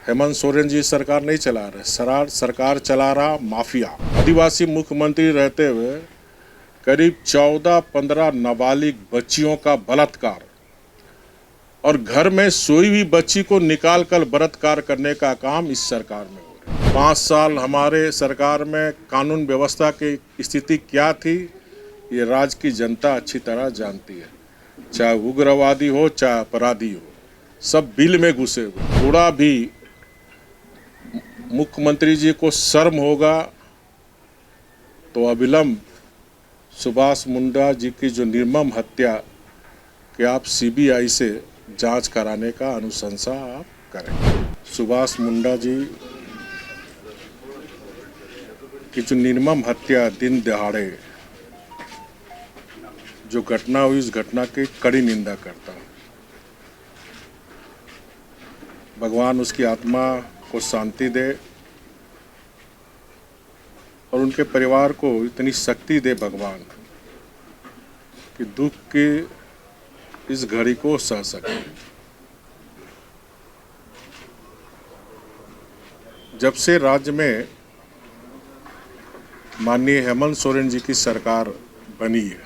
हेमंत सोरेन जी सरकार नहीं चला रहे, सरकार चला रहा माफिया। आदिवासी मुख्यमंत्री रहते हुए करीब 14-15 नाबालिग बच्चियों का बलात्कार और घर में सोई हुई बच्ची को निकाल कर बलात्कार करने का काम इस सरकार में हो रहा है। 5 साल हमारे सरकार में कानून व्यवस्था की स्थिति क्या थी, ये राज्य की जनता अच्छी तरह जानती है। चाहे उग्रवादी हो चाहे अपराधी हो, सब बिल में घुसे हुए। थोड़ा भी मुख्यमंत्री जी को शर्म होगा तो अविलंब सुभाष मुंडा जी की जो निर्मम हत्या कि आप सीबीआई से जांच कराने का अनुशंसा आप करें। सुभाष मुंडा जी की जो निर्मम हत्या दिन दहाड़े जो घटना हुई, उस घटना की कड़ी निंदा करता हूँ। भगवान उसकी आत्मा को शांति दे और उनके परिवार को इतनी शक्ति दे भगवान कि दुख की इस घड़ी को सह सके। जब से राज्य में माननीय हेमंत सोरेन जी की सरकार बनी है,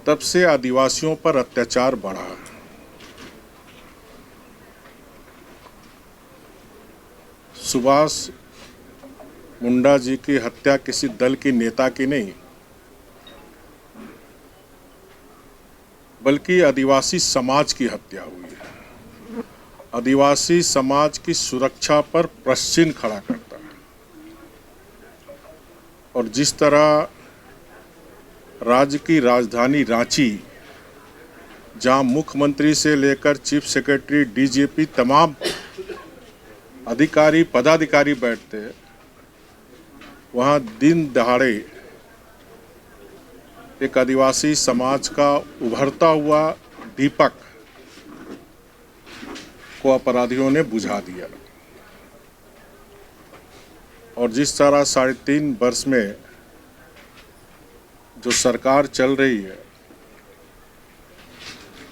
तब से आदिवासियों पर अत्याचार बढ़ा है। सुभाष मुंडा जी की हत्या किसी दल की नेता की नहीं, बल्कि आदिवासी समाज की हत्या हुई है। आदिवासी समाज की सुरक्षा पर प्रश्न खड़ा करता है और जिस तरह राज्य की राजधानी रांची, जहां मुख्यमंत्री से लेकर चीफ सेक्रेटरी, डीजीपी, तमाम अधिकारी पदाधिकारी बैठते हैं, वहां दिन दहाड़े एक आदिवासी समाज का उभरता हुआ दीपक को अपराधियों ने बुझा दिया। और जिस तरह 3.5 वर्ष में जो सरकार चल रही है,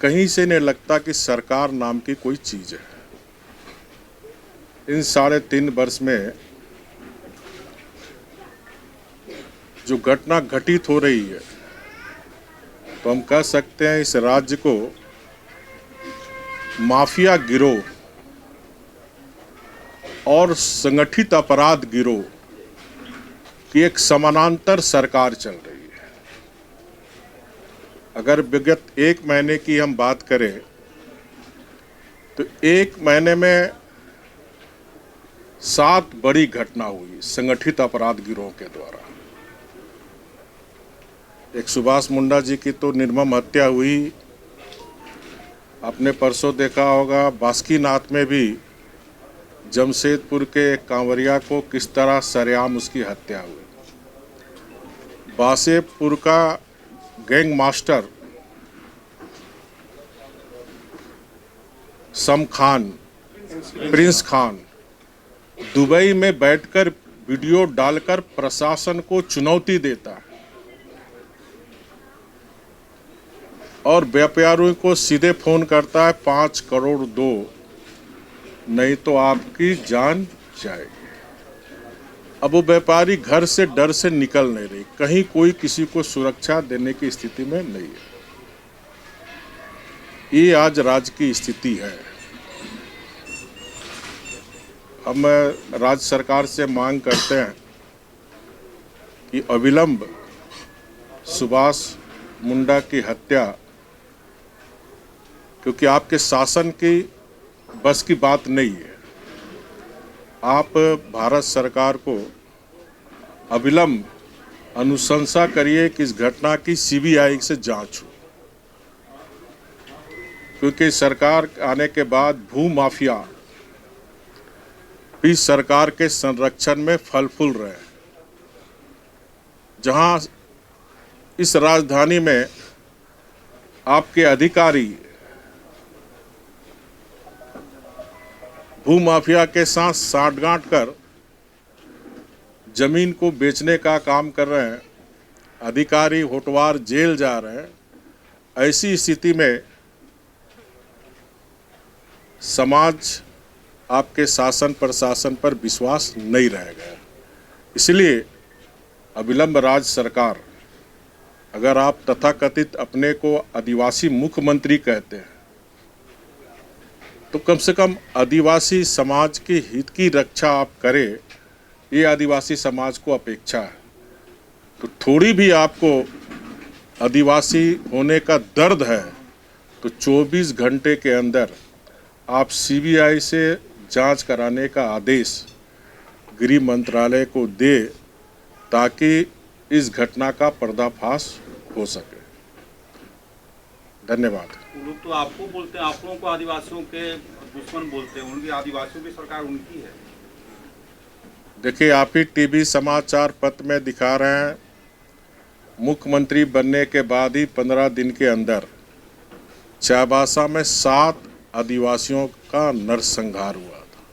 कहीं से नहीं लगता कि सरकार नाम की कोई चीज है। इन 3.5 वर्ष में जो घटना घटित हो रही है, तो हम कह सकते हैं इस राज्य को माफिया गिरोह और संगठित अपराध गिरोह की एक समानांतर सरकार चल रही है। अगर विगत 1 महीने की हम बात करें तो 1 महीने में 7 बड़ी घटना हुई संगठित अपराध गिरोह के द्वारा। एक सुभाष मुंडा जी की तो निर्मम हत्या हुई। आपने परसों देखा होगा बासुकीनाथ में भी जमशेदपुर के कांवरिया को किस तरह सरेआम उसकी हत्या हुई। बासेपुर का गैंग मास्टर सम खान, प्रिंस खान, दुबई में बैठकर वीडियो डालकर प्रशासन को चुनौती देता है और व्यापारियों को सीधे फोन करता है 5 करोड़ दो, नहीं तो आपकी जान जाएगी। अब वो व्यापारी घर से डर से निकल नहीं रही, कहीं कोई किसी को सुरक्षा देने की स्थिति में नहीं है। ये आज राज्य की स्थिति है। हम राज्य सरकार से मांग करते हैं कि अविलंब सुभाष मुंडा की हत्या, क्योंकि आपके शासन की बस की बात नहीं है, आप भारत सरकार को अविलंब अनुशंसा करिए कि इस घटना की सीबीआई से जांच हो, क्योंकि सरकार आने के बाद भू माफिया भी सरकार के संरक्षण में फल फूल रहे हैं। जहां इस राजधानी में आपके अधिकारी भू माफिया के साथ साठगांठ कर जमीन को बेचने का काम कर रहे हैं, अधिकारी होटवार जेल जा रहे हैं, ऐसी स्थिति में समाज आपके शासन प्रशासन पर विश्वास नहीं रहेगा। इसलिए अविलंब राज्य सरकार, अगर आप तथाकथित अपने को आदिवासी मुख्यमंत्री कहते हैं तो कम से कम आदिवासी समाज के हित की रक्षा आप करें, ये आदिवासी समाज को अपेक्षा है। तो थोड़ी भी आपको आदिवासी होने का दर्द है तो 24 घंटे के अंदर आप सीबीआई से जांच कराने का आदेश गृह मंत्रालय को दे, ताकि इस घटना का पर्दाफाश हो सके। धन्यवाद। लोग तो आपको बोलते हैं, आप लोगों को आदिवासियों के दुश्मन बोलते हैं, उनकी आदिवासियों की सरकार उनकी है। देखिए, आप ही टीवी समाचार पत्र में दिखा रहे हैं, मुख्यमंत्री बनने के बाद ही 15 दिन के अंदर चाईबासा में 7 आदिवासियों का नरसंहार हुआ था।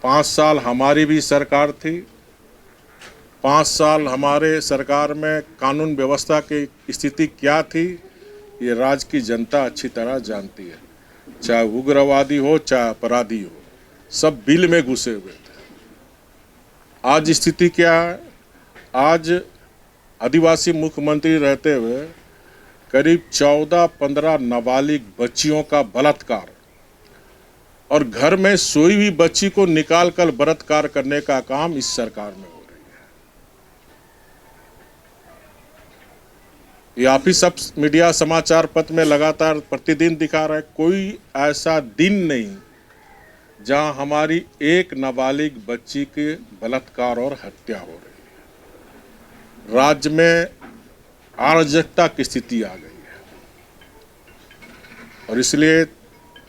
5 साल हमारी भी सरकार थी, 5 साल हमारे सरकार में कानून व्यवस्था की स्थिति क्या थी ये राज्य की जनता अच्छी तरह जानती है। चाहे उग्रवादी हो चाहे अपराधी हो, सब बिल में घुसे हुए थे। आज स्थिति क्या है? आज आदिवासी मुख्यमंत्री रहते हुए करीब 14-15 नाबालिग बच्चियों का बलात्कार और घर में सोई हुई बच्ची को निकाल कर बलात्कार करने का काम इस सरकार में हो रही है। ये आप ही सब मीडिया समाचार पत्र में लगातार प्रतिदिन दिखा रहे हैं। कोई ऐसा दिन नहीं जहां हमारी एक नाबालिग बच्ची के बलात्कार और हत्या हो रही है। राज्य में अराजकता की स्थिति आ गई है और इसलिए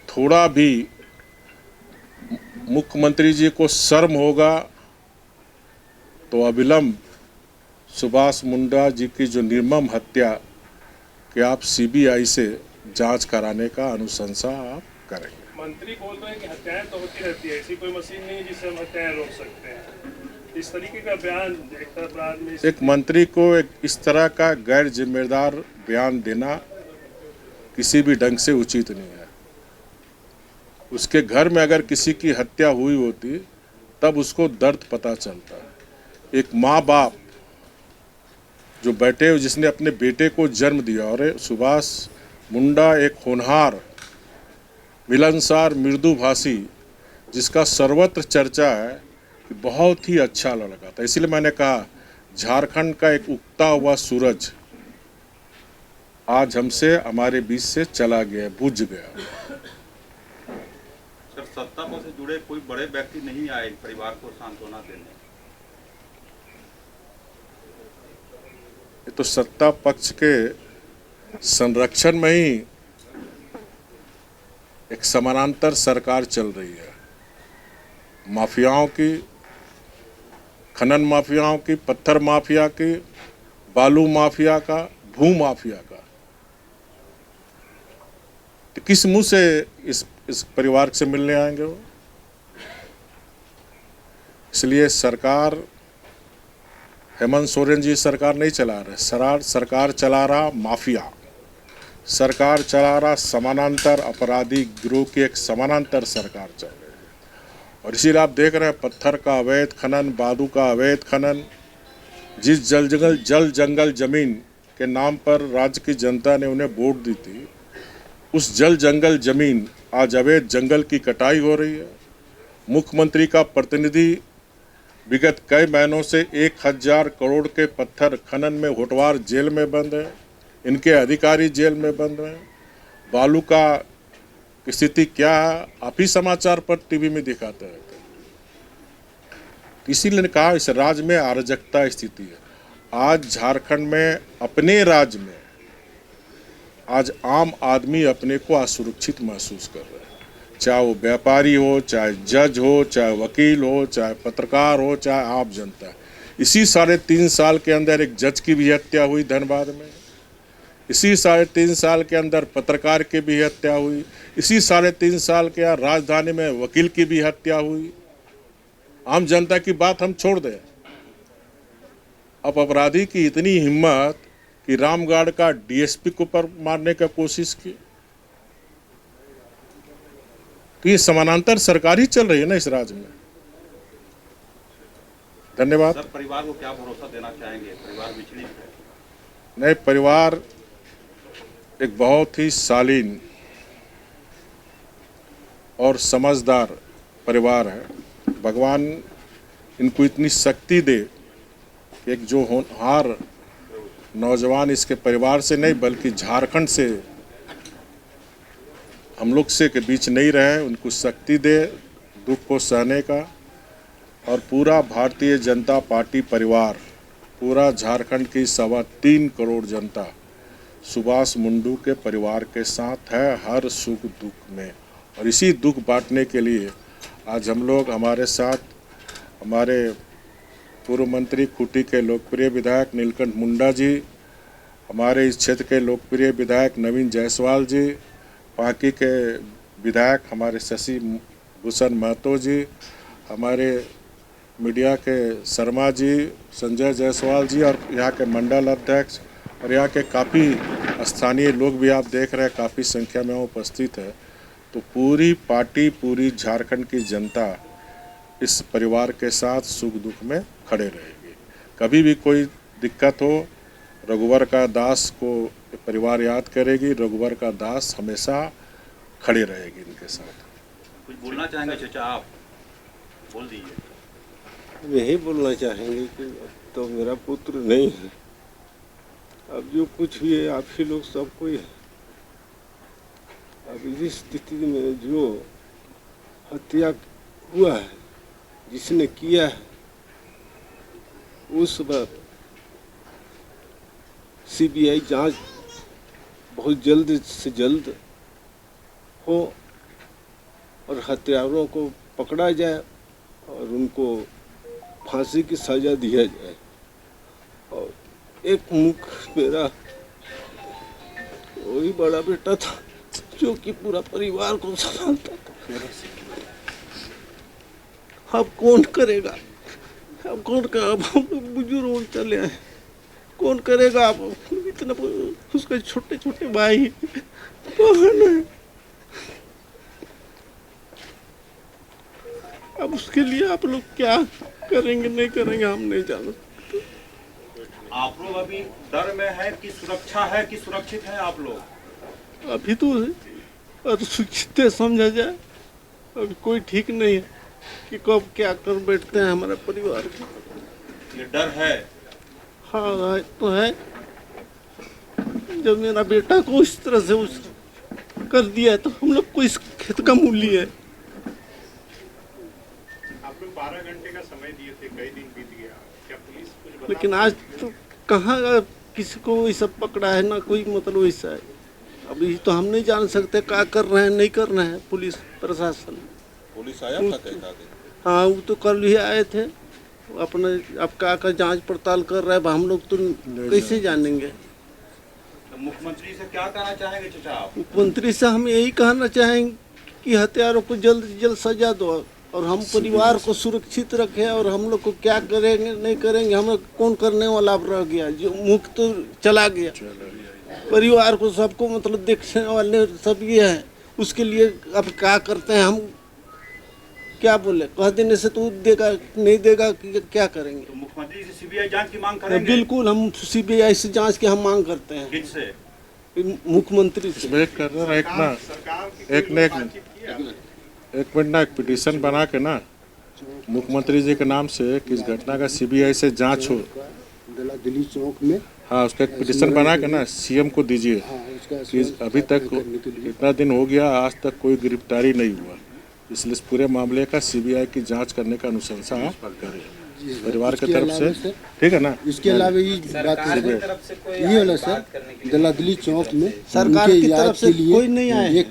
थोड़ा भी मुख्यमंत्री जी को शर्म होगा तो अविलंब सुभाष मुंडा जी की जो निर्मम हत्या कि आप सीबीआई से जांच कराने का अनुशंसा आप करेंगे। मंत्री बोल रहे हैं कि हत्याएं तो होती रहती है, ऐसी कोई मशीन नहीं जिससे हम हत्याएं रोक सकते हैं। इस तरीके का बयान एक मंत्री को इस तरह का गैर जिम्मेदार बयान देना किसी भी ढंग से उचित नहीं है। उसके घर में अगर किसी की हत्या हुई होती तब उसको दर्द पता चलता है। एक माँ बाप जो बैठे जिसने अपने बेटे को जन्म दिया, और सुभाष मुंडा एक होनहार, मिलनसार, मृदुभाषी, जिसका सर्वत्र चर्चा है कि बहुत ही अच्छा लड़का था। इसलिए मैंने कहा झारखंड का एक उगता हुआ सूरज आज हमसे हमारे बीच से चला गया, बुझ गया। सर, सत्ता से जुड़े कोई बड़े व्यक्ति नहीं आए परिवार को सांत्वना देने? ये तो सत्ता पक्ष के संरक्षण में ही एक समानांतर सरकार चल रही है। माफियाओं की, खनन माफियाओं की, पत्थर माफिया की, बालू माफिया का, भू माफिया का। तो किस मुंह से इस परिवार से मिलने आएंगे वो? इसलिए सरकार, हेमंत सोरेन जी सरकार नहीं चला रहे, सरकार चला रहा माफिया, सरकार चला रहा समानांतर अपराधी गिरोह की एक समानांतर सरकार चल रही है। और इसीलिए आप देख रहे हैं पत्थर का अवैध खनन, बालू का अवैध खनन, जिस जल जंगल जमीन के नाम पर राज्य की जनता ने उन्हें वोट दी थी, उस जल जंगल जमीन आज अवैध जंगल की कटाई हो रही है। मुख्यमंत्री का प्रतिनिधि विगत कई महीनों से 1000 करोड़ के पत्थर खनन में होटवार जेल में बंद है, इनके अधिकारी जेल में बंद हैं। बालू का स्थिति क्या है आप ही समाचार पर टीवी में दिखाते रहते हैं। इसीलिए कहा इस राज्य में अराजकता स्थिति है। आज झारखंड में, अपने राज्य में आज आम आदमी अपने को असुरक्षित महसूस कर रहा है। चाहे वो व्यापारी हो, चाहे जज हो, चाहे वकील हो, चाहे पत्रकार हो, चाहे आम जनता। इसी 3.5 साल के अंदर एक जज की भी हत्या हुई धनबाद में, इसी 3.5 साल के अंदर पत्रकार की भी हत्या हुई, इसी 3.5 साल के अंदर राजधानी में वकील की भी हत्या हुई। आम जनता की बात हम छोड़ दें। अब अपराधी की इतनी हिम्मत कि रामगढ़ का डीएसपी को पर मारने का कोशिश की। तो ये समानांतर सरकार ही चल रही है ना इस राज्य में। धन्यवाद। सर, परिवार को क्या भरोसा देना चाहेंगे? परिवार विचलित है। नए परिवार एक बहुत ही शालीन और समझदार परिवार है। भगवान इनको इतनी शक्ति दे कि एक जो होनहार नौजवान इसके परिवार से नहीं बल्कि झारखंड से हम लोग से के बीच नहीं रहे, उनको शक्ति दे दुख को सहने का। और पूरा भारतीय जनता पार्टी परिवार, पूरा झारखंड की 3.25 करोड़ जनता सुभाष मुंडू के परिवार के साथ है हर सुख दुख में। और इसी दुख बांटने के लिए आज हम लोग, हमारे साथ हमारे पूर्व मंत्री खूंटी के लोकप्रिय विधायक नीलकंठ मुंडा जी, हमारे इस क्षेत्र के लोकप्रिय विधायक नवीन जायसवाल जी, पांकी के विधायक हमारे शशि भूषण महतो जी, हमारे मीडिया के शर्मा जी, संजय जायसवाल जी और यहाँ के मंडल अध्यक्ष और यहाँ के काफ़ी स्थानीय लोग भी आप देख रहे हैं, काफ़ी संख्या में उपस्थित है। तो पूरी पार्टी, पूरी झारखंड की जनता इस परिवार के साथ सुख दुख में खड़े रहेगी। कभी भी कोई दिक्कत हो, रघुवर का दास को परिवार याद करेगी, रघुवर का दास हमेशा खड़ी रहेगी इनके साथ। कुछ बोलना चाहेंगे चाचा आप? बोल दीजिए। यही बोलना चाहेंगे कि अब तो मेरा पुत्र नहीं है, अब जो कुछ भी है आप ही लोग सब कोई है। अब इस स्थिति में जो हत्या हुआ है, जिसने किया है, उस वक्त सीबीआई जांच बहुत जल्द से जल्द हो और हत्यारों को पकड़ा जाए और उनको फांसी की सजा दिया जाए। और एक मुख मेरा वही बड़ा बेटा था जो कि पूरा परिवार को संभालता था। अब कौन करेगा? अब कौन करेगा? अब हम बुजुर्ग हो चले आए, कौन करेगा? अब इतना उसके छोटे छोटे भाई कौन है? अब उसके लिए आप लोग क्या करेंगे नहीं करेंगे हम नहीं जान। आप लोग अभी डर में है कि सुरक्षा है कि सुरक्षित है आप लोग? अभी तो सुरक्षित समझा जाए, अभी कोई ठीक नहीं है कि कब क्या कर बैठते हैं हमारे परिवार के। ये डर है। हाँ तो है। जब मेरा बेटा को इस तरह से उस कर दिया है तो हम लोग को इस खेत का मूल्य है। आप लोग 12 घंटे का समय दिए थे, कई दिन बीत गया, क्या पुलिस कुछ बता? लेकिन आज तो कहाँ किसी को वैसा पकड़ा है ना कोई मतलब वैसा है। अभी तो हम नहीं जान सकते क्या कर रहे हैं नहीं कर रहे हैं पुलिस प्रशासन। पुलिस आया था कई दिन? हाँ वो तो कल ही आए थे, अपने अब का जांच पड़ताल कर रहे हैं। हम लोग तो कैसे जानेंगे? तो मुख्यमंत्री से क्या कहना चाहेंगे चाचा आप? मुख्यमंत्री से हम यही कहना चाहेंगे कि हत्यारों को जल्द से जल्द सजा दो और हम परिवार को सुरक्षित रखें। और हम लोग को क्या करेंगे नहीं करेंगे, हम लोग कौन करने वाला अब रह गया? जो मुख तो चला गया, परिवार को सबको मतलब देखने वाले सब ये है। उसके लिए अब क्या करते हैं हम, क्या बोले? कह देने से तो देगा नहीं देगा, क्या करेंगे? तो मुख्यमंत्री से सीबीआई जांच की मांग करेंगे? बिल्कुल, हम सीबीआई से जांच की हम मांग करते हैं। किससे? मुख्यमंत्री से। वेट कर रहे हैं एक ना, एक मिनट ना, एक पिटीशन बना के ना मुख्यमंत्री जी के नाम से कि इस घटना का सीबीआई से जांच हो। दिल्ली चौक में, हाँ, उसका एक पिटीशन बना के ना सीएम को दीजिए कि अभी तक इतना दिन हो गया, आज तक कोई गिरफ्तारी नहीं हुआ, इसलिए इस पूरे मामले का सीबीआई की जांच करने का अनुशंसा आप करें परिवार की तरफ से, ठीक है ना? इसके अलावा ये बात ये वाला सर, दिल्ली चौक में सरकार उनके की याद तरफ से के लिए कोई नहीं आया है। एक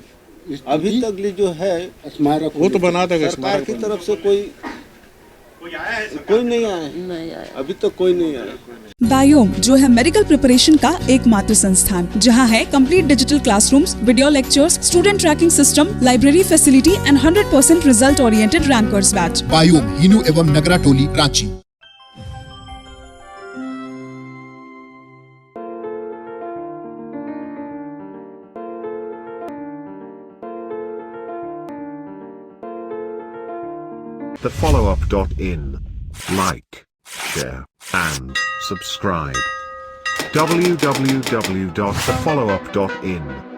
अभी तक जो है स्मारक वो तो बना देगा सरकार की स्मारक। तरफ से कोई आया है? कोई नहीं आया, अभी तक कोई नहीं आया। बायोम जो है मेडिकल प्रिपरेशन का एकमात्र संस्थान, जहां है complete digital classrooms, video lectures, student tracking system, library facility and 100% result oriented rankers batch. Biome Hinoo एवं नगरा टोली Ranchi. thefollowup.in. Like, share, and subscribe. www.thefollowup.in